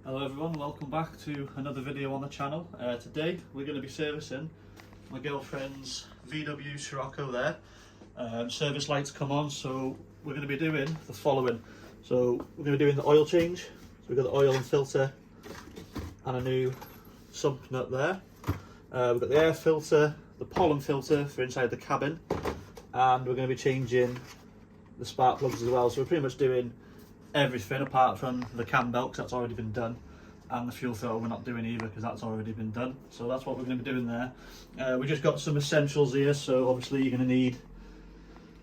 Hello everyone, welcome back to another video on the channel. Today we're going to be servicing my girlfriend's VW Scirocco there. Service lights come on, so we're going to be doing the following. So we're going to be doing the oil change. So we've got the oil and filter and a new sump nut there. We've got the air filter, the pollen filter for inside the cabin, and we're going to be changing the spark plugs as well. So we're pretty much doing everything apart from the cam belt, because that's already been done, and the fuel filter we're not doing either because that's already been done. So that's what we're going to be doing there. We just got some essentials here, so obviously you're going to need,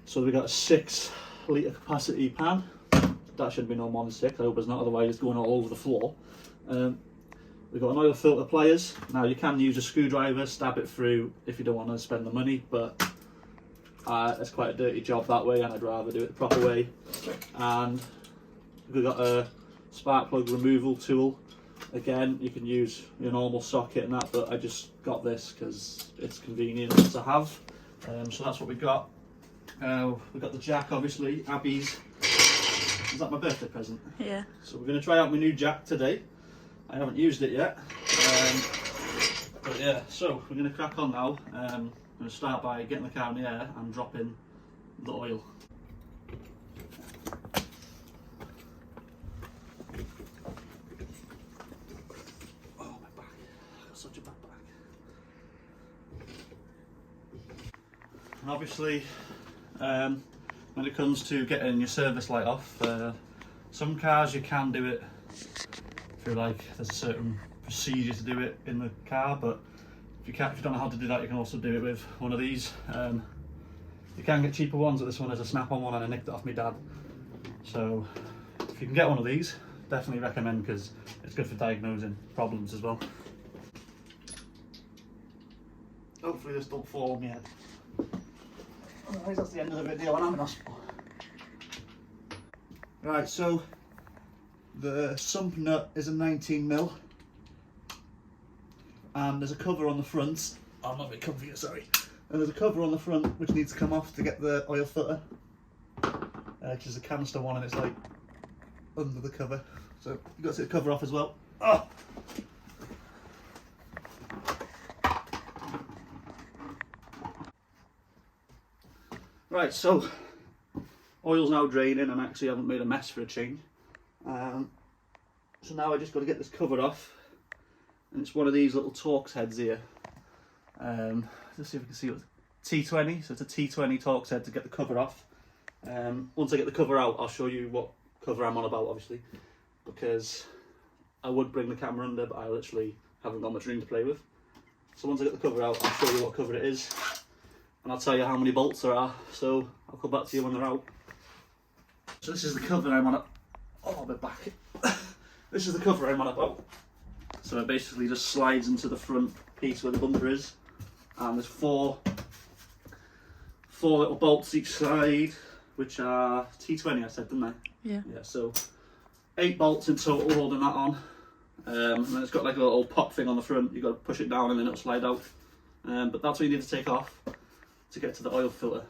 so we've got a 6 litre capacity pan. That shouldn't be no more than 6, I hope it's not, otherwise it's going all over the floor. We've got an oil filter pliers. Now you can use a screwdriver, stab it through if you don't want to spend the money, but it's quite a dirty job that way and I'd rather do it the proper way. And we've got a spark plug removal tool. Again, you can use your normal socket and that, but I just got this because it's convenient to have. So that's what we've got. We've got the jack, obviously, Abby's. Is that my birthday present? Yeah. So we're going to try out my new jack today. I haven't used it yet. But yeah, so we're going to crack on now. I'm going to start by getting the car in the air and dropping the oil. Such a bad back. And obviously, when it comes to getting your service light off, some cars you can do it through, like, there's a certain procedure to do it in the car, but if you don't know how to do that, you can also do it with one of these. You can get cheaper ones, but this one is a snap-on one and I nicked it off my dad. So if you can get one of these, definitely recommend, because it's good for diagnosing problems as well. Hopefully this don't fall on my head. Otherwise that's the end of the video and I'm in hospital. Right, so the sump nut is a 19mm and there's a cover on the front. Oh, I'm not very comfy, sorry. And there's a cover on the front which needs to come off to get the oil filter. Which is a canister one and it's like under the cover. So you've got to take the cover off as well. Oh! Right, so oil's now draining and actually haven't made a mess for a change. So now I just got to get this cover off, and it's one of these little Torx heads here. Let's see if we can see what T20. So it's a T20 Torx head to get the cover off. Once I get the cover out, I'll show you what cover I'm on about, obviously, because I would bring the camera under, but I literally haven't got much room to play with. So once I get the cover out, I'll show you what cover it is. And I'll tell you how many bolts there are, so I'll come back to you when they're out. So this is the cover I'm on. Oh, a bit back. This is the cover I'm on about. So it basically just slides into the front piece where the bumper is, and there's four little bolts each side, which are T20. I said, didn't I? Yeah. Yeah. So 8 bolts in total holding that on, and then it's got like a little pop thing on the front. You've got to push it down and then it'll slide out. But that's what you need to take off to get to the oil filter,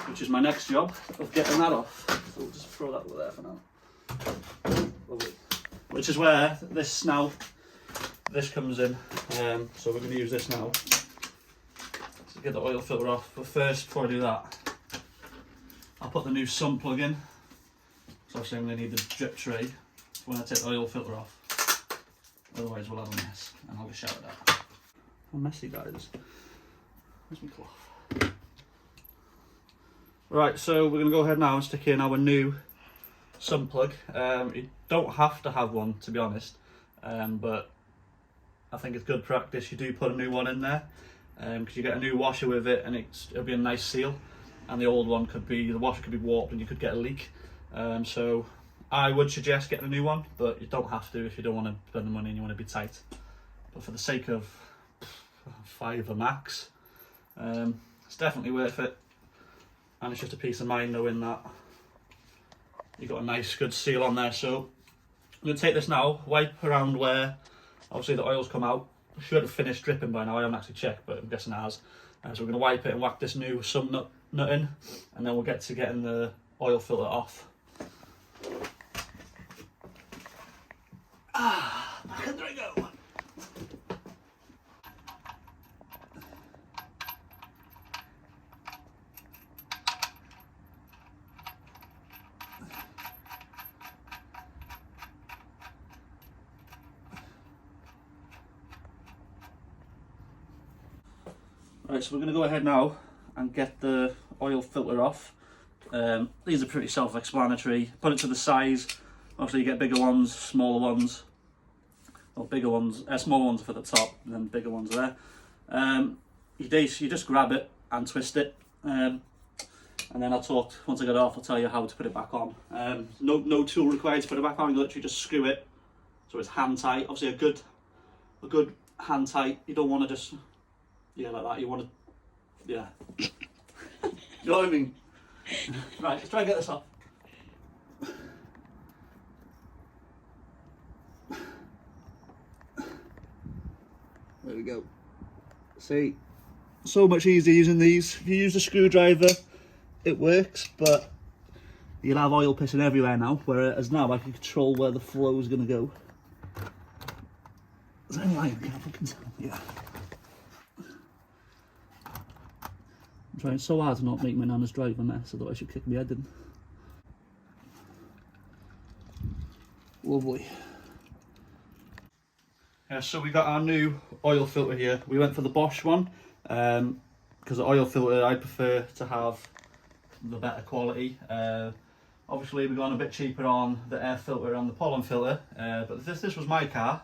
which is my next job of getting that off. So we'll just throw that over there for now. Lovely. Which is where this comes in. So we're going to use this now to get the oil filter off. But first, before I do that, I'll put the new sump plug in. So obviously I'm going to need the drip tray when I take the oil filter off. Otherwise we'll have a mess and I'll get shouted at. How messy that is. Where's my cloth? Right, so we're going to go ahead now and stick in our new sump plug. You don't have to have one, to be honest, but I think it's good practice. You do put a new one in there, because you get a new washer with it and it'll be a nice seal, and the old one the washer could be warped and you could get a leak. So I would suggest getting a new one, but you don't have to if you don't want to spend the money and you want to be tight. But for the sake of £5 max, it's definitely worth it, and it's just a peace of mind knowing that you've got a nice good seal on there. So I'm going to take this now, wipe around where obviously the oil's come out. Should have finished dripping by now, I haven't actually checked, but I'm guessing it has. So we're going to wipe it and whack this new sump nut in, and then we'll get to getting the oil filter off. Back under I go. Right, so we're going to go ahead now and get the oil filter off. These are pretty self-explanatory. Put it to the size. Obviously you get bigger ones, smaller ones. Or bigger ones, smaller ones for the top, and then bigger ones there. You just grab it and twist it. And then once I get it off, I'll tell you how to put it back on. No tool required to put it back on. You literally just screw it so it's hand tight. Obviously a good hand tight. You don't want to just, yeah, like that. You want to, yeah. You know what I mean? Right, let's try and get this off. There we go. See, so much easier using these. If you use a screwdriver, it works, but you'll have oil pissing everywhere now, whereas now I can control where the flow is going to go. Is there any iron? Can I fucking tell? Yeah. I'm trying so hard to not make my nana's drive a mess, otherwise she'll kick me head in. Lovely. Yeah, so we got our new oil filter here. We went for the Bosch one, because the oil filter I prefer to have the better quality. Obviously we've gone a bit cheaper on the air filter and the pollen filter, but this was my car.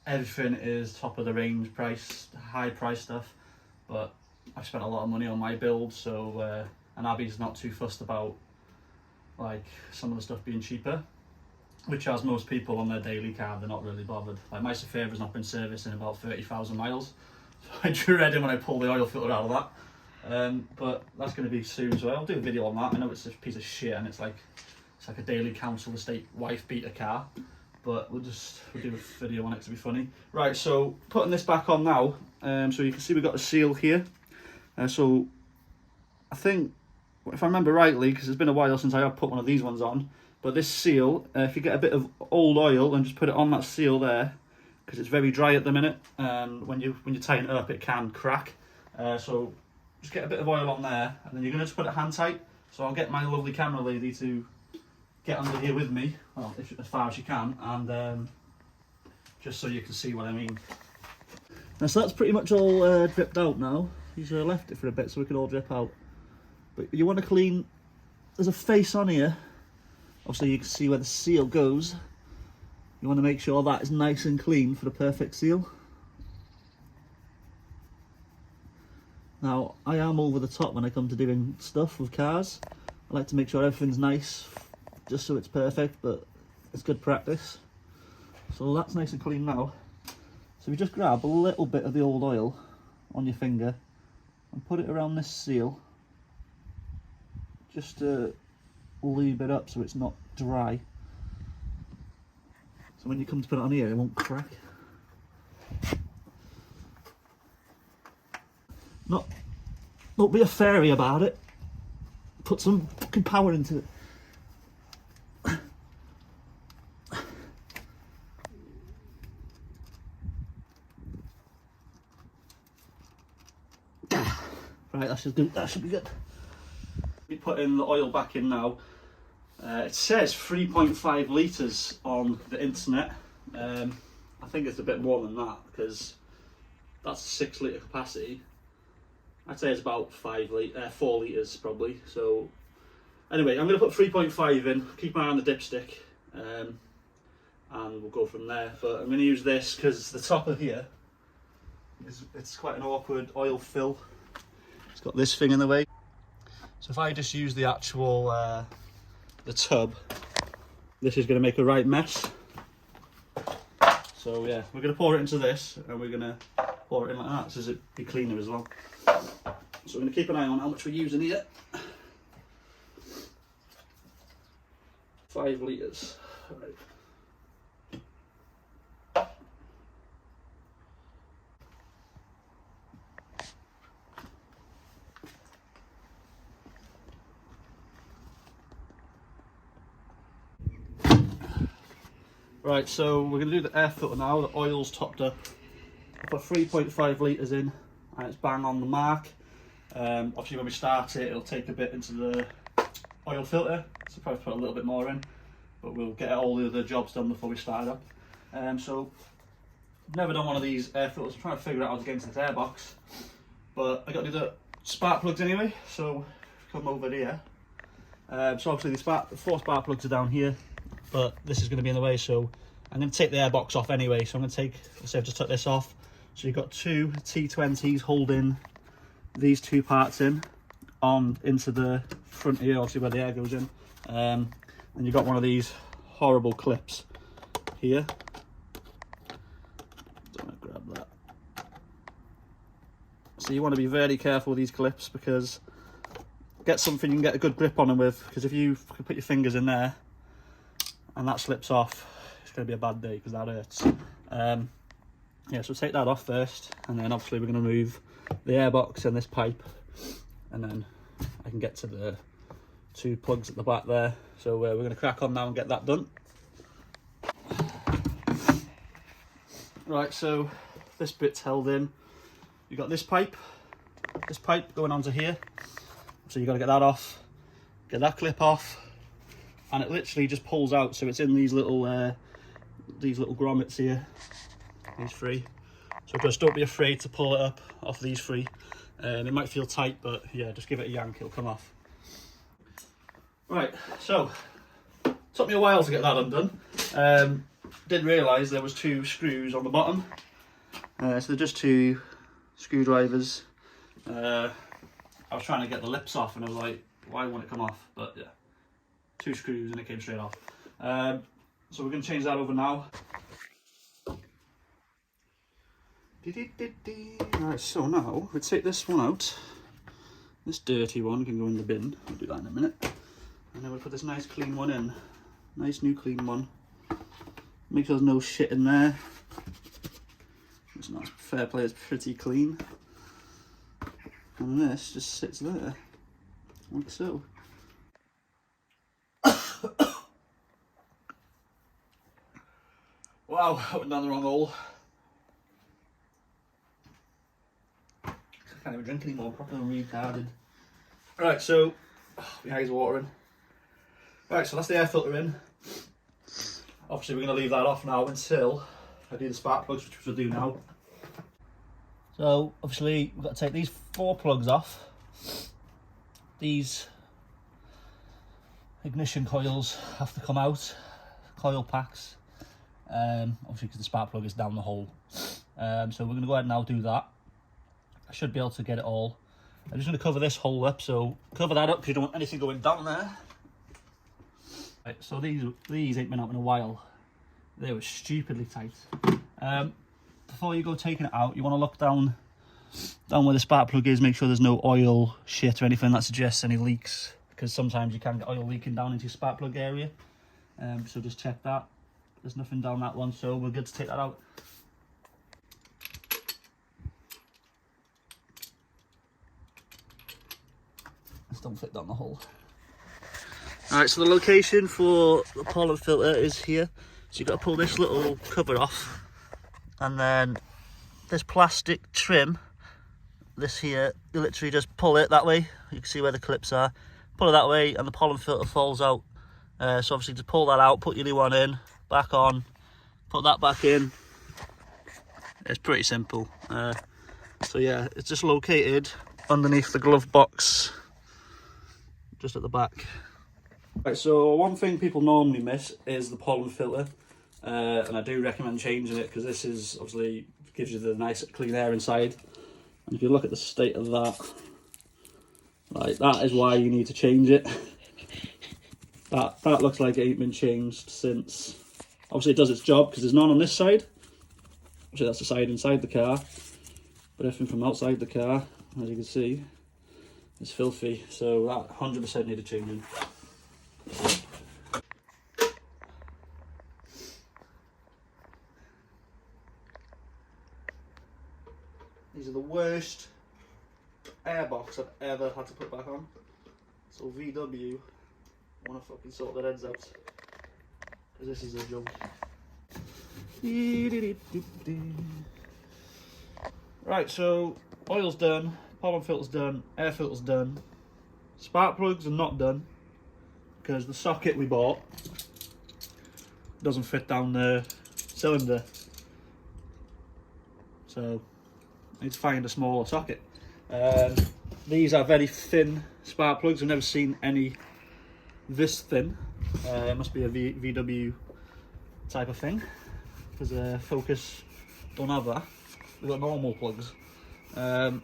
Everything is top of the range price, high price stuff, but I've spent a lot of money on my build, so and Abby's not too fussed about like some of the stuff being cheaper, which as most people on their daily car, they're not really bothered. Like my Safira's not been serviced in about 30,000 miles, so I dread it when I pull the oil filter out of that. But that's going to be soon, so I'll do a video on that. I know it's a piece of shit and it's like a daily council estate wife beater car, but we'll do a video on it to be funny. Right, so putting this back on now, so you can see we've got a seal here. So I think, if I remember rightly, because it's been a while since I have put one of these ones on, but this seal, if you get a bit of old oil and just put it on that seal there, because it's very dry at the minute, and when you tighten it up it can crack. So just get a bit of oil on there, and then you're going to just put it hand tight. So I'll get my lovely camera lady to get under here with me, well, as far as she can, and just so you can see what I mean. Now, so that's pretty much all dripped out now. He's left it for a bit so we can all drip out. But you want to clean, there's a face on here, obviously you can see where the seal goes. You want to make sure that is nice and clean for the perfect seal. Now, I am over the top when I come to doing stuff with cars. I like to make sure everything's nice, just so it's perfect, but it's good practice. So that's nice and clean now. So we just grab a little bit of the old oil on your finger and put it around this seal, just to lube it up so it's not dry. So when you come to put it on here, it won't crack. Don't be a fairy about it. Put some fucking power into it. Right, that should be good. We put in the oil back in now. It says 3.5 litres on the internet. I think it's a bit more than that because that's a 6 litre capacity. I'd say it's about 4 litres probably. So anyway, I'm going to put 3.5 in, keep my eye on the dipstick, and we'll go from there. But I'm going to use this because the top of here it's quite an awkward oil fill. It's got this thing in the way. So if I just use the actual the tub, this is going to make a right mess. So yeah, we're going to pour it into this and we're going to pour it in like that so it'll be cleaner as well. So we're going to keep an eye on how much we're using here. 5 litres. Right. Right, so we're going to do the air filter now. The oil's topped up. I put 3.5 litres in and it's bang on the mark. Obviously when we start it, it'll take a bit into the oil filter, so probably put a little bit more in, but we'll get all the other jobs done before we start up. So never done one of these air filters. I'm trying to figure out how to get into this airbox, but I got to do the spark plugs anyway, so come over here. So obviously the 4 spark plugs are down here, but this is going to be in the way, so I'm going to take the airbox off anyway. So I'm going to take, so I've just took this off. So you've got 2 T20s holding these 2 parts in on into the front here, obviously where the air goes in. And you've got one of these horrible clips here. Don't want to grab that. So you want to be very careful with these clips, because get something you can get a good grip on them with, because if you put your fingers in there and that slips off, it's going to be a bad day, because that hurts. Yeah, so take that off first, and then obviously we're going to remove the airbox and this pipe, and then I can get to the 2 plugs at the back there. So we're going to crack on now and get that done. Right, so this bit's held in. You've got this pipe going onto here, so you've got to get that off, get that clip off, and it literally just pulls out. So it's in these little grommets here, these 3. So just don't be afraid to pull it up off these 3. It might feel tight, but yeah, just give it a yank, it'll come off. Right, so took me a while to get that undone. Didn't realise there was 2 screws on the bottom. So they're just 2 screwdrivers. I was trying to get the lips off and I was like, why won't it come off? But yeah, 2 screws and it came straight off. So we're going to change that over now. Right, so now we take this one out. This dirty one can go in the bin. I'll do that in a minute. And then we'll put this nice clean one in. Nice new clean one. Make sure there's no shit in there. It's not fair play, it's pretty clean. And this just sits there, like so. Wow, I went down the wrong hole. I can't even drink anymore, properly retarded. Right, so my eyes are watering. Right, so that's the air filter in. Obviously we're going to leave that off now until I do the spark plugs, which we'll do now. So obviously we've got to take these 4 plugs off. These ignition coils have to come out, coil packs, obviously because the spark plug is down the hole. So we're going to go ahead and now do that. I should be able to get it all. I'm just going to cover this hole up, so cover that up because you don't want anything going down there. Right, so these ain't been out in a while. They were stupidly tight. Before you go taking it out, you want to look down where the spark plug is, make sure there's no oil, shit or anything that suggests any leaks, because sometimes you can get oil leaking down into your spark plug area. So just check that. There's nothing down that one, so we're good to take that out. This don't fit down the hole. Alright, so the location for the pollen filter is here. So you've got to pull this little cover off, and then this plastic trim, this here, you literally just pull it that way. You can see where the clips are. Pull it that way and the pollen filter falls out. So obviously just pull that out, put your new one in, back on, put that back in. It's pretty simple. So yeah, it's just located underneath the glove box, just at the back. Right, so one thing people normally miss is the pollen filter, and I do recommend changing it because this is obviously gives you the nice clean air inside. And if you look at the state of that, like that is why you need to change it. That looks like it ain't been changed since. Obviously it does its job because there's none on this side. Actually that's the side inside the car, but everything from outside the car, as you can see, is filthy. So that 100% needed changing. These are the worst airbox I've ever had to put back on. So VW want to fucking sort their heads out, because this is a joke. Right, so oil's done, pollen filter's done, air filter's done. Spark plugs are not done because the socket we bought doesn't fit down the cylinder. So I need to find a smaller socket. These are very thin spark plugs. I've never seen any this thin. It must be a VW type of thing because Focus don't have that. We've got normal plugs. My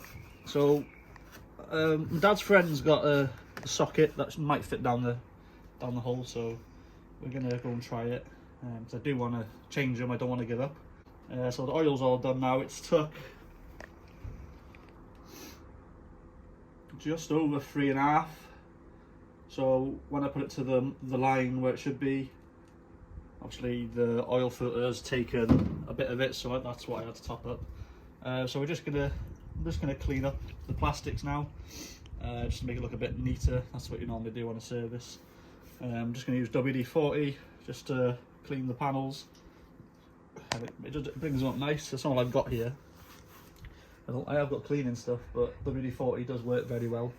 dad's friend's got a socket that might fit down the hole, so we're gonna go and try it. Because I do want to change them. I don't want to give up. So the oil's all done now. It's took just over 3.5. So when I put it to the line where it should be, obviously the oil filter has taken a bit of it, so that's what I had to top up. So I'm just gonna clean up the plastics now, just to make it look a bit neater. That's what you normally do on a service. I'm just gonna use WD-40 just to clean the panels. It brings them up nice. That's all I've got here. I have got cleaning stuff, but WD-40 does work very well.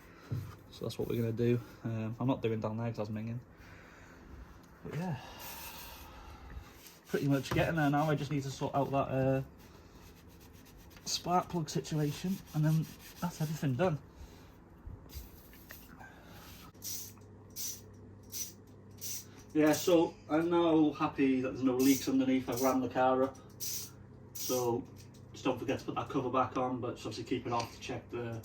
So that's what we're gonna do. I'm not doing down there because I was minging. But yeah, pretty much getting there now. I just need to sort out that spark plug situation, and then that's everything done. Yeah, so I'm now happy that there's no leaks underneath. I've ran the car up, so just don't forget to put that cover back on, but just obviously keep it off to check the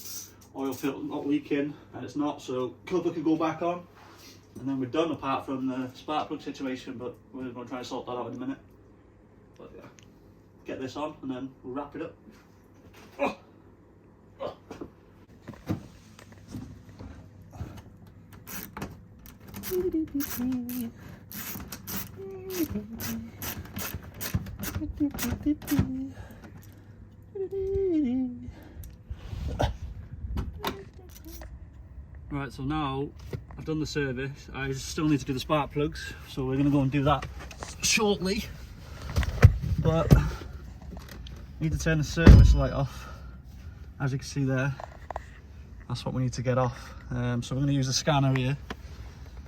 oil filter not leaking, and it's not, so cover can go back on, and then we're done apart from the spark plug situation, but we're going to try and sort that out in a minute. But yeah, get this on and then we'll wrap it up. Right, so now I've done the service. I still need to do the spark plugs, so we're going to go and do that shortly. But I need to turn the service light off. As you can see there, that's what we need to get off. So we're going to use the scanner here.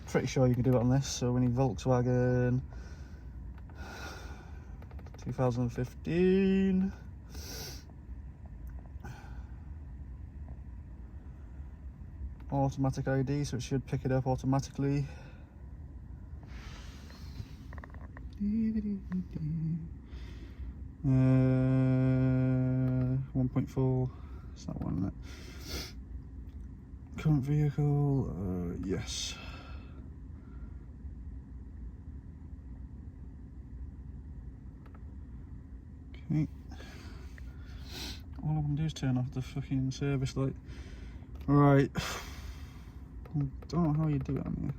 Pretty sure you can do it on this. So we need Volkswagen 2015. Automatic ID, so it should pick it up automatically. 1.4, it's that one, isn't it? Current vehicle, yes. Okay. All I want to do is turn off the fucking service light. Right. I don't know how you do it on here.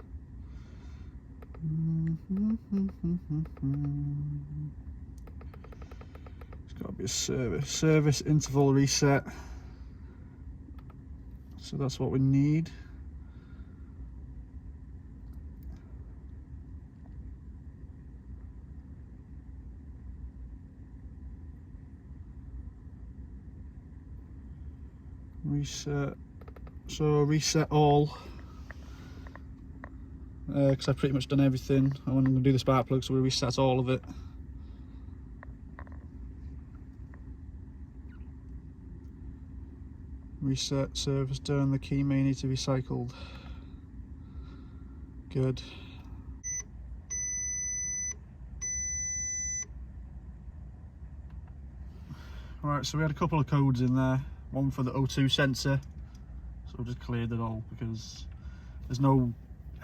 It's got to be a service interval reset. So that's what we need. Reset. So reset all. Because I've pretty much done everything. I'm going to do the spark plug, so we reset all of it. Reset, service done, the key may need to be recycled. Good. Alright, so we had a couple of codes in there. One for the O2 sensor. So we just cleared it all because there's no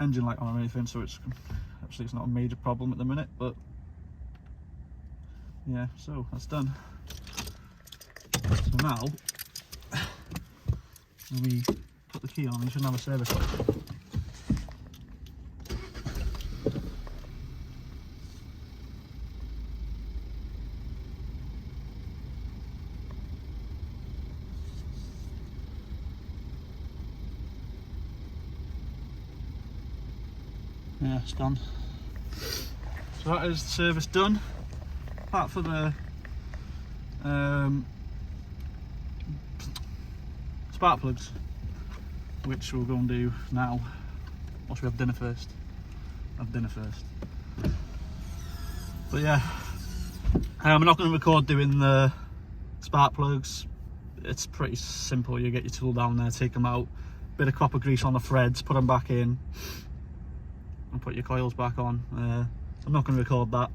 engine light on or anything, so it's not a major problem at the minute, but yeah, so that's done. So now when we put the key on, you shouldn't have a service light. Yeah, it's done. So that is the service done. apart from the spark plugs, which we'll go and do now. Or should we have dinner first? Have dinner first. But yeah, I'm not going to record doing the spark plugs. It's pretty simple. You get your tool down there, take them out, bit of copper grease on the threads, put them back in, and put your coils back on. I'm not going to record that,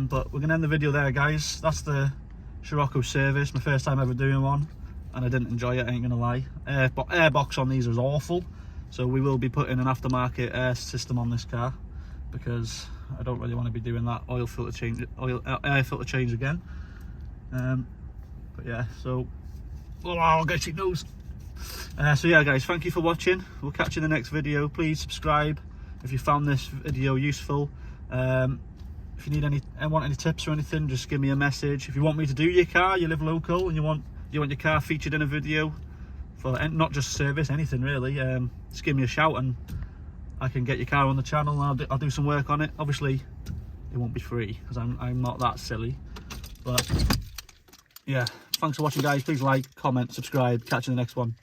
but we're going to end the video there, guys. That's the Scirocco service, my first time ever doing one, and I didn't enjoy it, I ain't going to lie. Airbox on these was awful, so we will be putting an aftermarket air system on this car, because I don't really want to be doing that air filter change again. But yeah, so I'll get your nose. So yeah, guys, thank you for watching. We'll catch you in the next video. Please subscribe if you found this video useful. If you need want any tips or anything, just give me a message. If you want me to do your car, you live local and you want your car featured in a video for not just service, anything really, just give me a shout and I can get your car on the channel and I'll do some work on it. Obviously it won't be free because I'm not that silly, but yeah, thanks for watching, guys. Please like, comment, subscribe. Catch you in the next one.